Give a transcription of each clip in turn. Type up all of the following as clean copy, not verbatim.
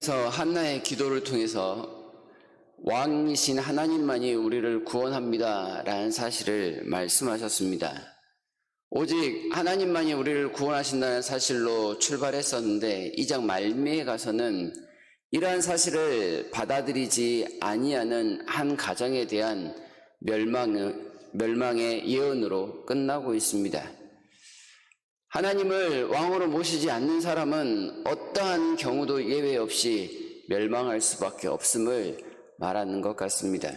그래서 한나의 기도를 통해서 왕이신 하나님만이 우리를 구원합니다 라는 사실을 말씀하셨습니다. 오직 하나님만이 우리를 구원하신다는 사실로 출발했었는데 2장 말미에 가서는 이러한 사실을 받아들이지 아니하는 한 가정에 대한 멸망의 예언으로 끝나고 있습니다. 하나님을 왕으로 모시지 않는 사람은 어떠한 경우도 예외 없이 멸망할 수밖에 없음을 말하는 것 같습니다.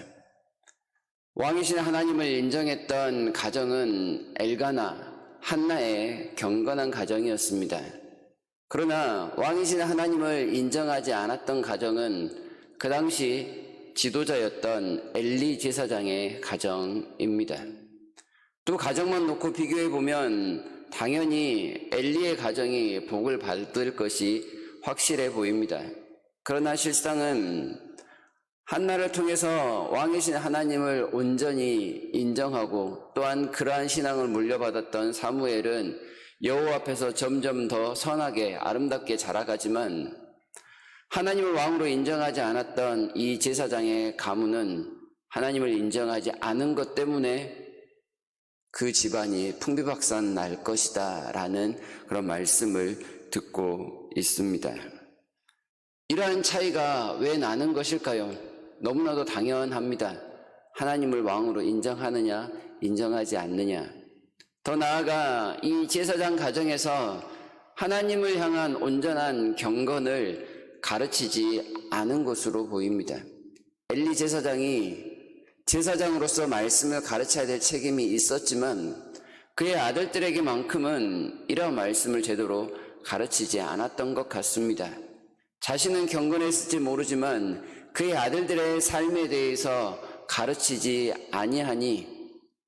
왕이신 하나님을 인정했던 가정은 엘가나, 한나의 경건한 가정이었습니다. 그러나 왕이신 하나님을 인정하지 않았던 가정은 그 당시 지도자였던 엘리 제사장의 가정입니다. 두 가정만 놓고 비교해 보면 당연히 엘리의 가정이 복을 받을 것이 확실해 보입니다. 그러나 실상은 한나를 통해서 왕이신 하나님을 온전히 인정하고 또한 그러한 신앙을 물려받았던 사무엘은 여호와 앞에서 점점 더 선하게 아름답게 자라가지만 하나님을 왕으로 인정하지 않았던 이 제사장의 가문은 하나님을 인정하지 않은 것 때문에 그 집안이 풍비박산 날 것이다 라는 그런 말씀을 듣고 있습니다. 이러한 차이가 왜 나는 것일까요? 너무나도 당연합니다. 하나님을 왕으로 인정하느냐 인정하지 않느냐. 더 나아가 이 제사장 가정에서 하나님을 향한 온전한 경건을 가르치지 않은 것으로 보입니다. 엘리 제사장이 제사장으로서 말씀을 가르쳐야 될 책임이 있었지만 그의 아들들에게만큼은 이러한 말씀을 제대로 가르치지 않았던 것 같습니다. 자신은 경건했을지 모르지만 그의 아들들의 삶에 대해서 가르치지 아니하니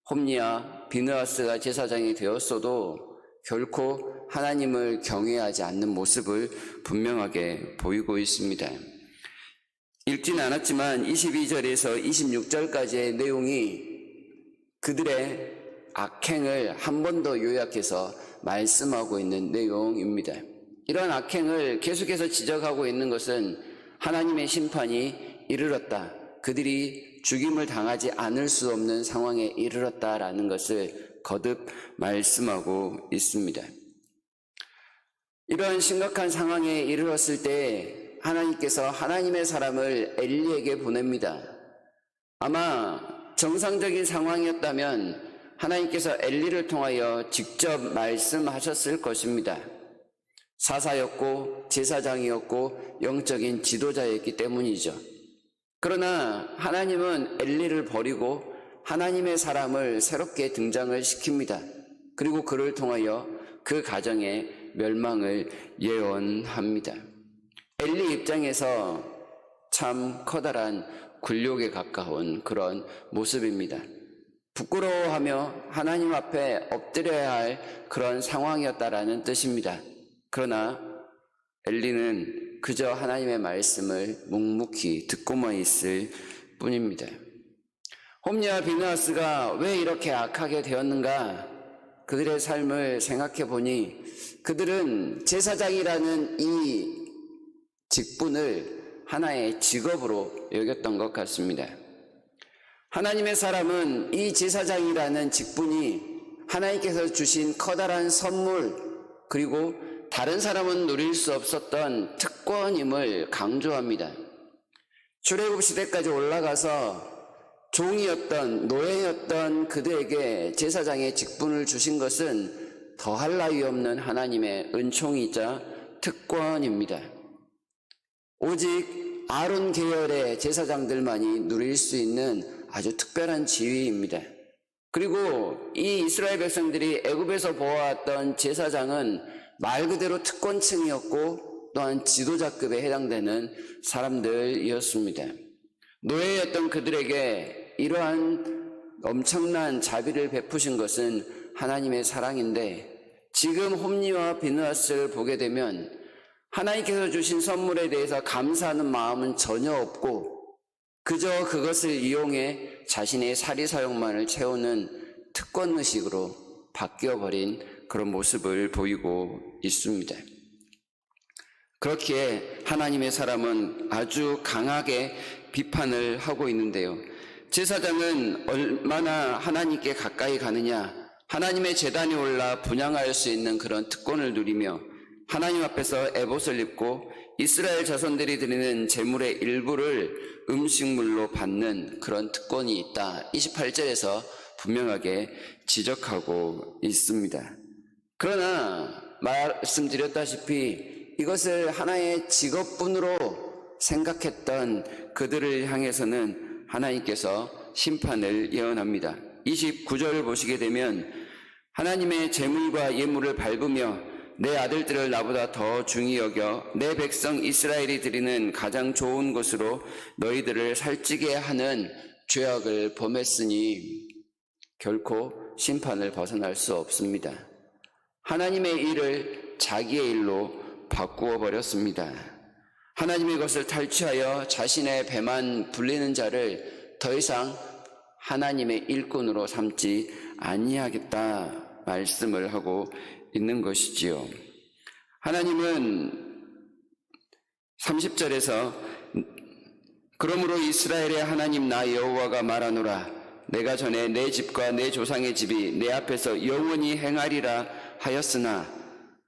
홈리와 비느하스가 제사장이 되었어도 결코 하나님을 경외하지 않는 모습을 분명하게 보이고 있습니다. 읽지는 않았지만 22절에서 26절까지의 내용이 그들의 악행을 한 번 더 요약해서 말씀하고 있는 내용입니다. 이러한 악행을 계속해서 지적하고 있는 것은 하나님의 심판이 이르렀다. 그들이 죽임을 당하지 않을 수 없는 상황에 이르렀다라는 것을 거듭 말씀하고 있습니다. 이러한 심각한 상황에 이르렀을 때 하나님께서 하나님의 사람을 엘리에게 보냅니다. 아마 정상적인 상황이었다면 하나님께서 엘리를 통하여 직접 말씀하셨을 것입니다. 사사였고 제사장이었고 영적인 지도자였기 때문이죠. 그러나 하나님은 엘리를 버리고 하나님의 사람을 새롭게 등장을 시킵니다. 그리고 그를 통하여 그 가정의 멸망을 예언합니다. 엘리 입장에서 참 커다란 굴욕에 가까운 그런 모습입니다. 부끄러워하며 하나님 앞에 엎드려야 할 그런 상황이었다라는 뜻입니다. 그러나 엘리는 그저 하나님의 말씀을 묵묵히 듣고만 있을 뿐입니다. 홈리와 비느하스가 왜 이렇게 악하게 되었는가? 그들의 삶을 생각해 보니 그들은 제사장이라는 이 직분을 하나의 직업으로 여겼던 것 같습니다. 하나님의 사람은 이 제사장이라는 직분이 하나님께서 주신 커다란 선물 그리고 다른 사람은 누릴 수 없었던 특권임을 강조합니다. 출애굽 시대까지 올라가서 종이었던 노예였던 그들에게 제사장의 직분을 주신 것은 더할 나위 없는 하나님의 은총이자 특권입니다. 오직 아론 계열의 제사장들만이 누릴 수 있는 아주 특별한 지위입니다. 그리고 이 이스라엘 백성들이 애굽에서 보아왔던 제사장은 말 그대로 특권층이었고 또한 지도자급에 해당되는 사람들이었습니다. 노예였던 그들에게 이러한 엄청난 자비를 베푸신 것은 하나님의 사랑인데 지금 홈리와 비느하스를 보게 되면 하나님께서 주신 선물에 대해서 감사하는 마음은 전혀 없고 그저 그것을 이용해 자신의 사리사욕만을 채우는 특권의식으로 바뀌어버린 그런 모습을 보이고 있습니다. 그렇기에 하나님의 사람은 아주 강하게 비판을 하고 있는데요. 제사장은 얼마나 하나님께 가까이 가느냐, 하나님의 제단에 올라 분향할 수 있는 그런 특권을 누리며 하나님 앞에서 에봇을 입고 이스라엘 자손들이 드리는 제물의 일부를 음식물로 받는 그런 특권이 있다. 28절에서 분명하게 지적하고 있습니다. 그러나 말씀드렸다시피 이것을 하나의 직업분으로 생각했던 그들을 향해서는 하나님께서 심판을 예언합니다. 29절 보시게 되면 하나님의 제물과 예물을 밟으며 내 아들들을 나보다 더 중히 여겨 내 백성 이스라엘이 드리는 가장 좋은 것으로 너희들을 살찌게 하는 죄악을 범했으니 결코 심판을 벗어날 수 없습니다. 하나님의 일을 자기의 일로 바꾸어 버렸습니다. 하나님의 것을 탈취하여 자신의 배만 불리는 자를 더 이상 하나님의 일꾼으로 삼지 아니하겠다 말씀을 하고 있는 것이지요. 하나님은 30절에서 그러므로 이스라엘의 하나님 나 여호와가 말하노라 내가 전에 내 집과 내 조상의 집이 내 앞에서 영원히 행하리라 하였으나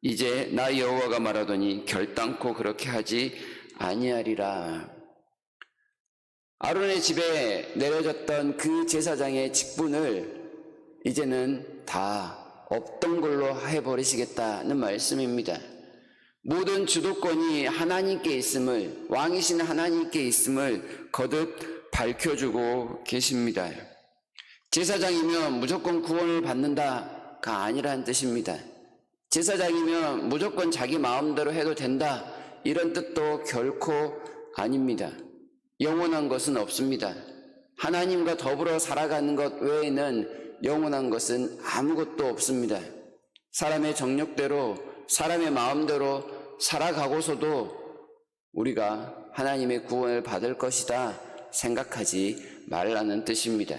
이제 나 여호와가 말하더니 결단코 그렇게 하지 아니하리라. 아론의 집에 내려졌던 그 제사장의 직분을 이제는 다 없던 걸로 해버리시겠다는 말씀입니다. 모든 주도권이 하나님께 있음을, 왕이신 하나님께 있음을 거듭 밝혀주고 계십니다. 제사장이면 무조건 구원을 받는다가 아니라는 뜻입니다. 제사장이면 무조건 자기 마음대로 해도 된다, 이런 뜻도 결코 아닙니다. 영원한 것은 없습니다. 하나님과 더불어 살아가는 것 외에는 영원한 것은 아무것도 없습니다. 사람의 정욕대로, 사람의 마음대로 살아가고서도 우리가 하나님의 구원을 받을 것이다 생각하지 말라는 뜻입니다.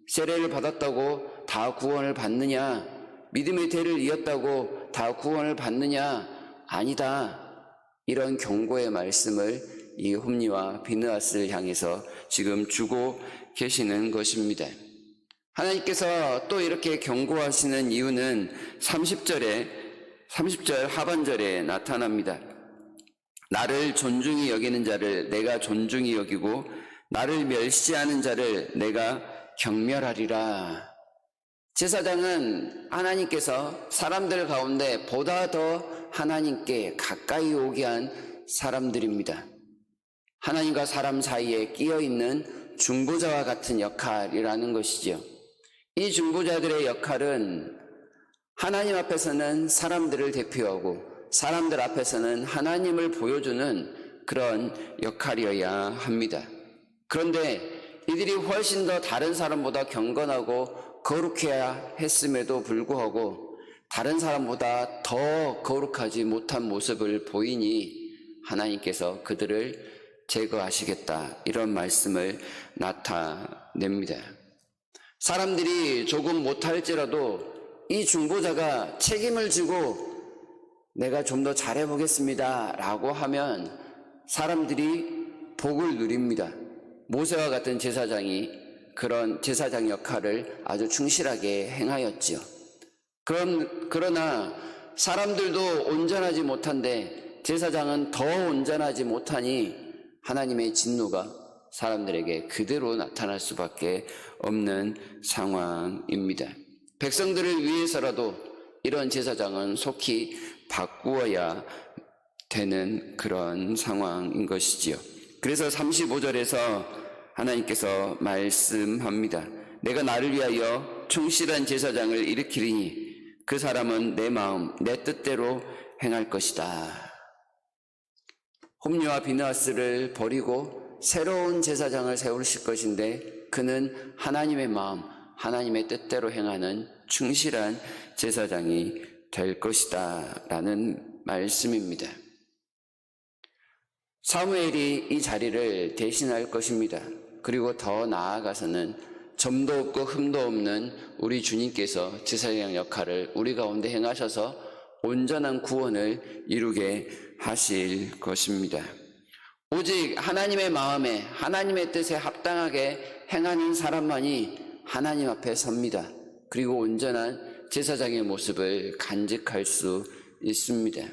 세례를 받았다고 다 구원을 받느냐? 믿음의 대를 이었다고 다 구원을 받느냐? 아니다. 이런 경고의 말씀을 이 홈리와 비느하스를 향해서 지금 주고 계시는 것입니다. 하나님께서 또 이렇게 경고하시는 이유는 30절 하반절에 나타납니다. 나를 존중히 여기는 자를 내가 존중히 여기고 나를 멸시하는 자를 내가 경멸하리라. 제사장은 하나님께서 사람들 가운데 보다 더 하나님께 가까이 오게 한 사람들입니다. 하나님과 사람 사이에 끼어있는 중보자와 같은 역할이라는 것이지요. 이 중보자들의 역할은 하나님 앞에서는 사람들을 대표하고 사람들 앞에서는 하나님을 보여주는 그런 역할이어야 합니다. 그런데 이들이 훨씬 더 다른 사람보다 경건하고 거룩해야 했음에도 불구하고 다른 사람보다 더 거룩하지 못한 모습을 보이니 하나님께서 그들을 제거하시겠다, 이런 말씀을 나타냅니다. 사람들이 조금 못할지라도 이 중보자가 책임을 지고 내가 좀 더 잘해보겠습니다 라고 하면 사람들이 복을 누립니다. 모세와 같은 제사장이 그런 제사장 역할을 아주 충실하게 행하였지요. 그러나 사람들도 온전하지 못한데 제사장은 더 온전하지 못하니 하나님의 진노가 사람들에게 그대로 나타날 수밖에 없는 상황입니다. 백성들을 위해서라도 이런 제사장은 속히 바꾸어야 되는 그런 상황인 것이지요. 그래서 35절에서 하나님께서 말씀합니다. 내가 나를 위하여 충실한 제사장을 일으키리니 그 사람은 내 마음, 내 뜻대로 행할 것이다. 홈리와 비느하스를 버리고 새로운 제사장을 세우실 것인데 그는 하나님의 마음, 하나님의 뜻대로 행하는 충실한 제사장이 될 것이다 라는 말씀입니다. 사무엘이 이 자리를 대신할 것입니다. 그리고 더 나아가서는 점도 없고 흠도 없는 우리 주님께서 제사장 역할을 우리 가운데 행하셔서 온전한 구원을 이루게 하실 것입니다. 오직 하나님의 마음에 하나님의 뜻에 합당하게 행하는 사람만이 하나님 앞에 섭니다. 그리고 온전한 제사장의 모습을 간직할 수 있습니다.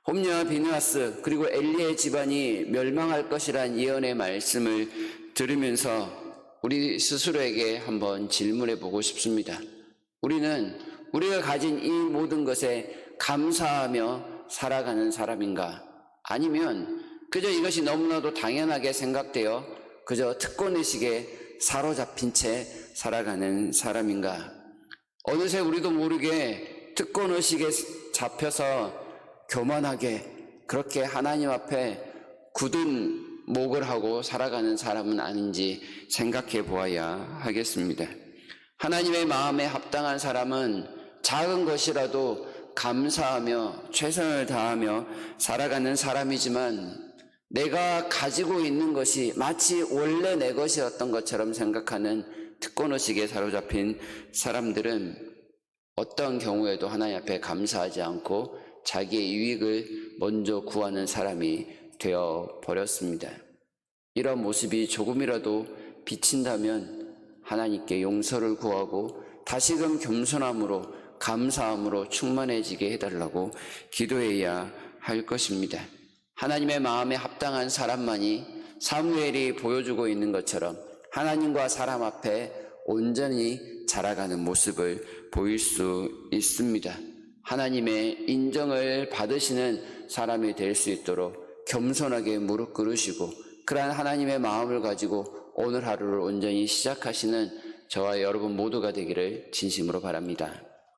홈리와 비느하스 그리고 엘리의 집안이 멸망할 것이란 예언의 말씀을 들으면서 우리 스스로에게 한번 질문해 보고 싶습니다. 우리는 우리가 가진 이 모든 것에 감사하며 살아가는 사람인가? 아니면 그저 이것이 너무나도 당연하게 생각되어 그저 특권의식에 사로잡힌 채 살아가는 사람인가? 어느새 우리도 모르게 특권의식에 잡혀서 교만하게 그렇게 하나님 앞에 굳은 목을 하고 살아가는 사람은 아닌지 생각해 보아야 하겠습니다. 하나님의 마음에 합당한 사람은 작은 것이라도 감사하며 최선을 다하며 살아가는 사람이지만 내가 가지고 있는 것이 마치 원래 내 것이었던 것처럼 생각하는 특권의식에 사로잡힌 사람들은 어떤 경우에도 하나님 앞에 감사하지 않고 자기의 유익을 먼저 구하는 사람이 되어 버렸습니다. 이런 모습이 조금이라도 비친다면 하나님께 용서를 구하고 다시금 겸손함으로 감사함으로 충만해지게 해달라고 기도해야 할 것입니다. 하나님의 마음에 합당한 사람만이 사무엘이 보여주고 있는 것처럼 하나님과 사람 앞에 온전히 자라가는 모습을 보일 수 있습니다. 하나님의 인정을 받으시는 사람이 될 수 있도록 겸손하게 무릎 꿇으시고 그러한 하나님의 마음을 가지고 오늘 하루를 온전히 시작하시는 저와 여러분 모두가 되기를 진심으로 바랍니다.